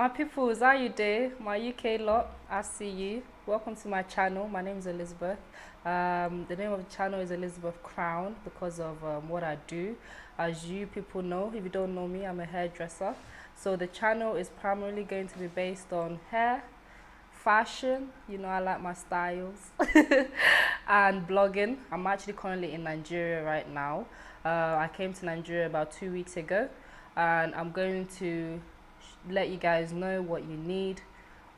My peoples, how you day? My UK lot, I see you. Welcome to my channel. My name is Elizabeth. The name of the channel is Elizabeth Crown because of what I do. As you people know, if you don't know me, I'm a hairdresser. So the channel is primarily going to be based on hair, fashion, I like my styles, and blogging. I'm actually currently in Nigeria right now. I came to Nigeria about 2 weeks ago, and I'm going to let you guys know what you need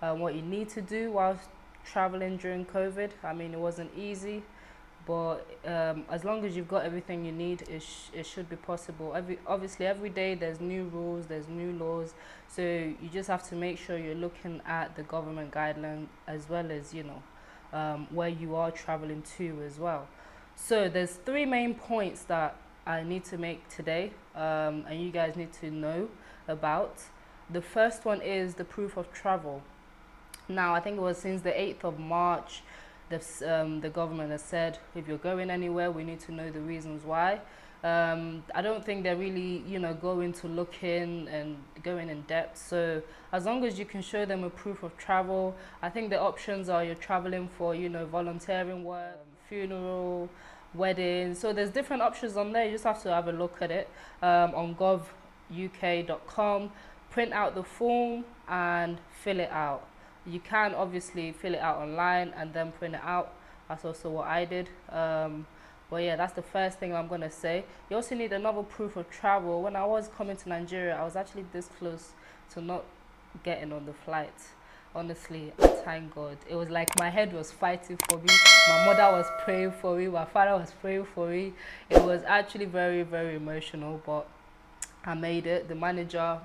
to do whilst traveling during COVID. I mean, it wasn't easy, but as long as you've got everything you need, it should be possible. Obviously, every day there's new rules, there's new laws, so you just have to make sure you're looking at the government guideline as well as where you are traveling to as well. So there's three main points that I need to make today, and you guys need to know about. The first one is the proof of travel. Now, I think it was since the 8th of March, the government has said if you're going anywhere, we need to know the reasons why. I don't think they're really, going to look in and going in depth. So as long as you can show them a proof of travel, I think the options are you're traveling for, volunteering work, funeral, weddings. So there's different options on there. You just have to have a look at it on govuk.com. Print out the form and fill it out. You can obviously fill it out online and then print it out. That's also what I did. But yeah, that's the first thing I'm gonna say. You also need another proof of travel. When I was coming to Nigeria, I was actually this close to not getting on the flight. Honestly, I thank God. It was like my head was fighting for me. My mother was praying for me. My father was praying for me. It was actually very, very emotional, but I made it. The manager,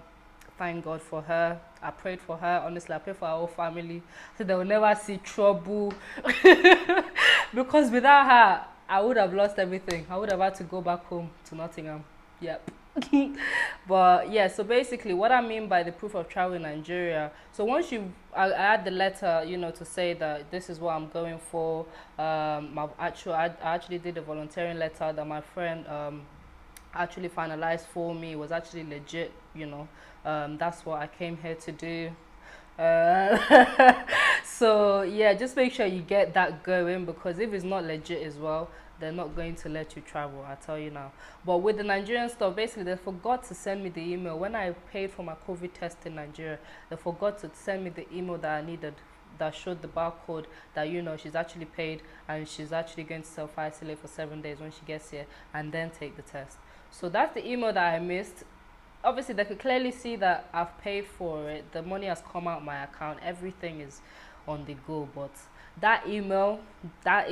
thank God for her. I prayed for her. Honestly, I prayed for our whole family. So they will never see trouble. Because without her, I would have lost everything. I would have had to go back home to Nottingham. Yep. But yeah, so basically what I mean by the proof of travel in Nigeria, so once I add the letter, to say that this is what I'm going for. I actually did a volunteering letter that my friend actually finalized for me. It was actually legit. That's what I came here to do. So yeah, just make sure you get that going, because if it's not legit as well, they're not going to let you travel, I tell you now. But with the Nigerian stuff, basically they forgot to send me the email when I paid for my COVID test in Nigeria. They forgot to send me the email that I needed, that showed the barcode that she's actually paid and she's actually going to self-isolate for 7 days when she gets here and then take the test. So that's the email that I missed. Obviously they could clearly see that I've paid for it, the money has come out my account, everything is on the go. But that email that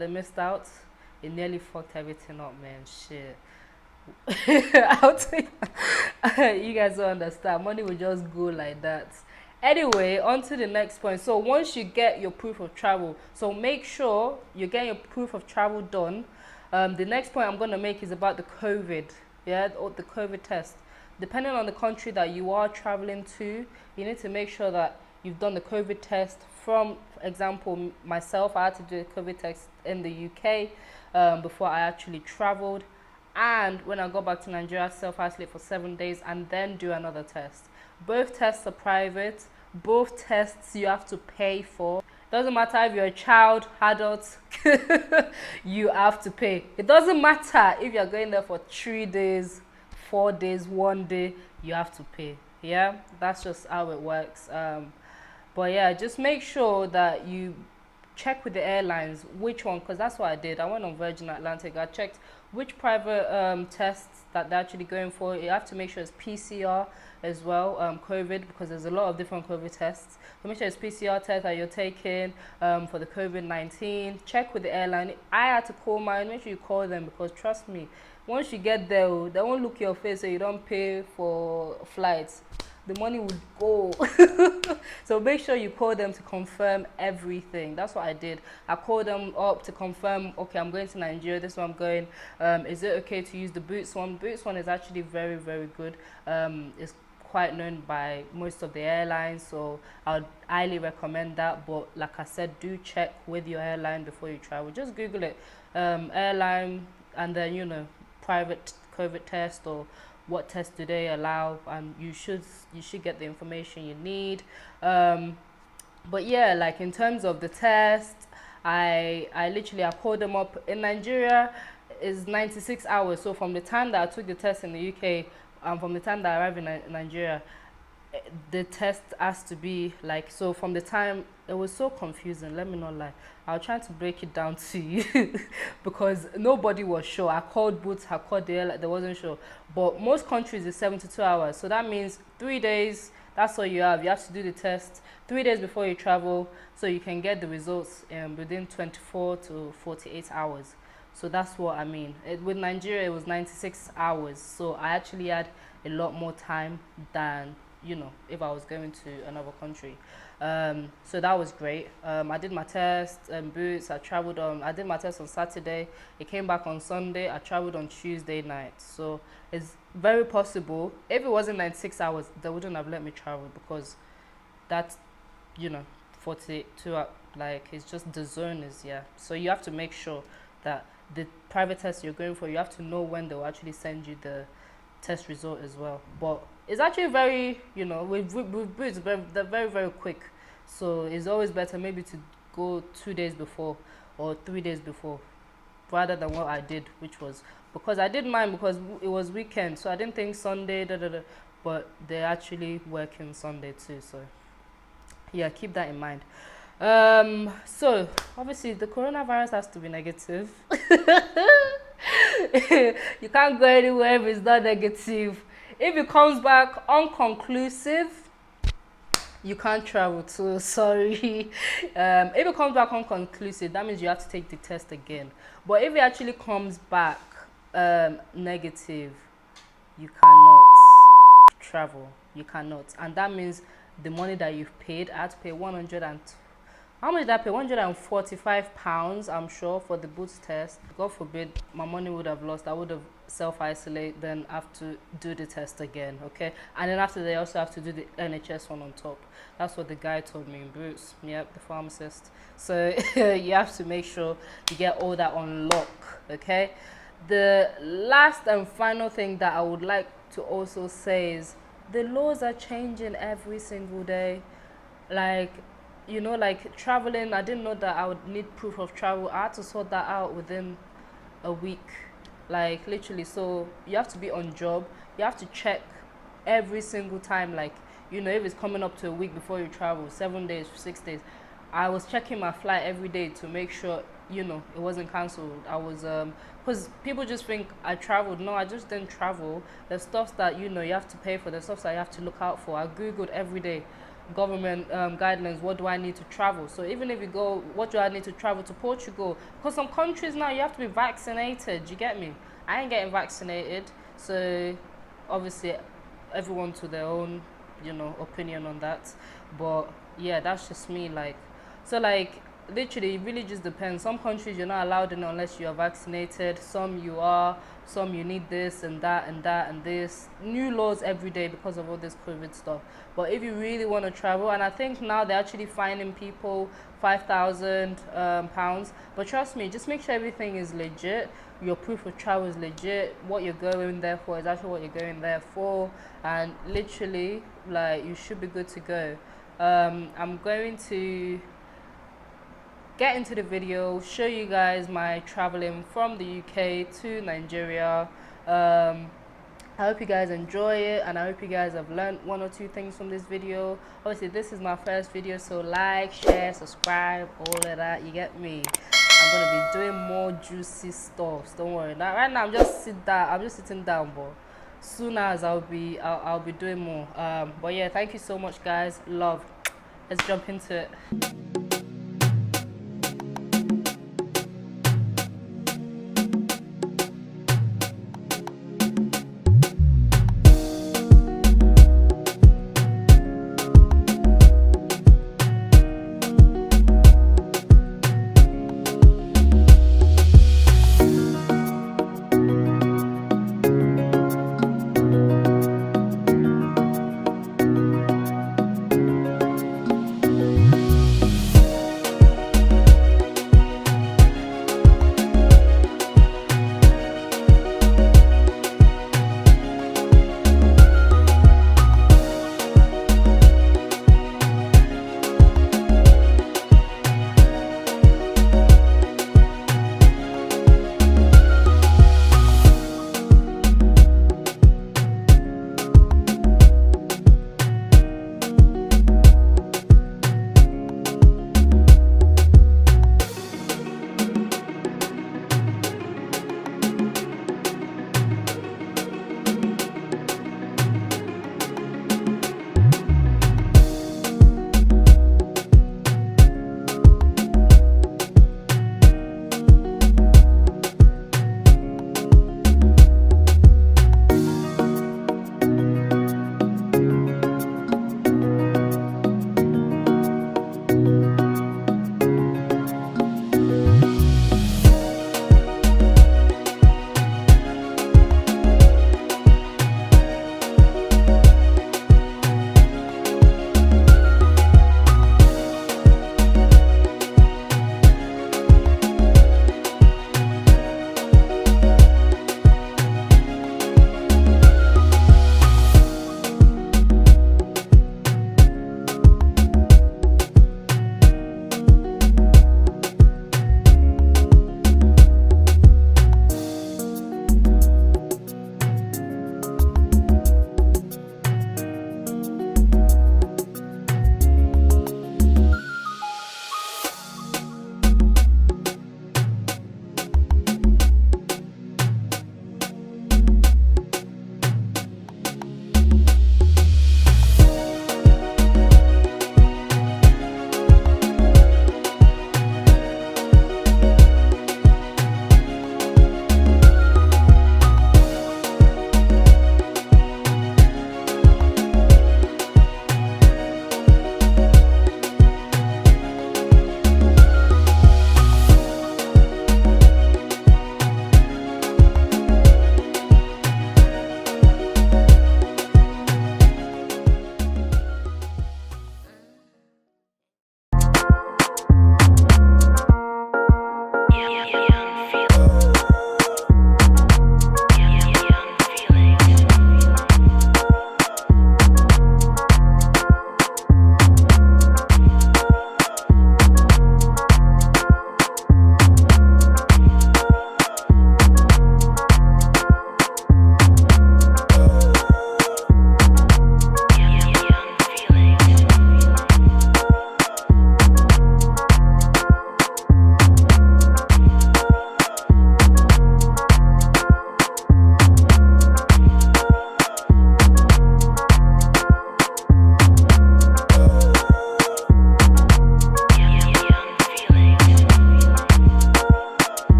they missed out, it nearly fucked everything up, man. Shit. I'll tell you, you guys don't understand, money will just go like that. Anyway, on to the next point. So once you get your proof of travel, so make sure you get your proof of travel done. The next point I'm going to make is about the COVID, or the COVID test. Depending on the country that you are traveling to, you need to make sure that you've done the COVID test. For example, myself, I had to do a COVID test in the UK before I actually traveled. And when I got back to Nigeria, self-isolate for 7 days and then do another test. Both tests are private. Both tests you have to pay for. Doesn't matter if you're a child, adult, you have to pay. It doesn't matter if you're going there for 3 days, 4 days, 1 day, you have to pay. Yeah, that's just how it works. But yeah, just make sure that you check with the airlines which one, because that's what I did. I went on Virgin Atlantic. I checked which private tests that they're actually going for. You have to make sure it's PCR as well, COVID, because there's a lot of different COVID tests. So make sure it's PCR test that you're taking for the COVID-19. Check with the airline. I had to call mine. Make sure you call them, because trust me, once you get there, they won't look your face so you don't pay for flights. The money would go. So make sure you call them to confirm everything. That's what I did. I called them up to confirm, okay, I'm going to Nigeria, this is where I'm going. Is it okay to use the Boots one? Boots one is actually very, very good. It's quite known by most of the airlines, so I'd highly recommend that. But like I said, do check with your airline before you travel. Just Google it, airline, and then private COVID test or what tests do they allow, and you should get the information you need. But yeah, like in terms of the test, I literally, I called them up. In Nigeria is 96 hours, so from the time that I took the test in the UK, from the time that I arrived in Nigeria, the test has to be like, so from the time, it was so confusing, let me not lie. I was trying to break it down to you because nobody was sure. I called Boots, I called the airline, they wasn't sure. But most countries is 72 hours, so that means 3 days, that's all you have. You have to do the test 3 days before you travel, so you can get the results within 24 to 48 hours. So that's what I mean. With Nigeria, it was 96 hours, so I actually had a lot more time than, you know, if I was going to another country. So that was great. I did my test Boots. I traveled on, I did my test on Saturday. It came back on Sunday. I traveled on Tuesday night. So it's very possible, if it wasn't 96 hours, they wouldn't have let me travel, because that's, you know, 42, like, it's just, the zone is, yeah. So you have to make sure that the private test you're going for, you have to know when they'll actually send you the test result as well. But it's actually very, you know, with Boots, they're very, very quick. So it's always better maybe to go 2 days before or 3 days before, rather than what I did, which was, because I did mine because it was weekend, so I didn't think Sunday, but they're actually working Sunday too. So yeah, keep that in mind. So obviously the coronavirus has to be negative. You can't go anywhere if it's not negative. If it comes back unconclusive, you can't travel too, sorry. If it comes back unconclusive, that means you have to take the test again. But if it actually comes back negative, you cannot travel. You cannot. And that means the money that you've paid, I had to pay 100 and, how much did I pay? £145, I'm sure, for the Boots test. God forbid my money would have lost. I would have self-isolate, then have to do the test again, okay? And then after, they also have to do the NHS one on top. That's what the guy told me in Boots. Yep, the pharmacist. So you have to make sure you get all that on lock, okay? The last and final thing that I would like to also say is the laws are changing every single day. Like, you know, like traveling, I didn't know that I would need proof of travel. I had to sort that out within a week, like literally. So you have to be on job, you have to check every single time, like, you know, if it's coming up to a week before you travel, 7 days, 6 days. I was checking my flight every day to make sure, you know, it wasn't cancelled. I was because people just think I traveled. No, I just didn't travel. There's stuff that, you know, you have to pay for. There's stuff that you have to look out for. I googled every day, government guidelines, what do I need to travel. So even if you go, what do I need to travel to Portugal, because some countries now you have to be vaccinated, you get me? I ain't getting vaccinated. So obviously everyone to their own, you know, opinion on that. But yeah, that's just me. Like, so like literally it really just depends. Some countries you're not allowed in unless you are vaccinated, some you are, some you need this and that and that and this. New laws every day because of all this COVID stuff. But if you really want to travel, and I think now they're actually fining people £5,000, but trust me, just make sure everything is legit, your proof of travel is legit, what you're going there for is actually what you're going there for, and literally, like, you should be good to go. I'm going to get into the video, show you guys my traveling from the UK to Nigeria. I hope you guys enjoy it, and I hope you guys have learned 1 or 2 things from this video. Obviously this is my first video, so like, share, subscribe, all of that, you get me. I'm gonna be doing more juicy stuff, don't worry. Now, right now I'm just sitting down, but soon as I'll be doing more. But yeah, thank you so much guys, love. Let's jump into it.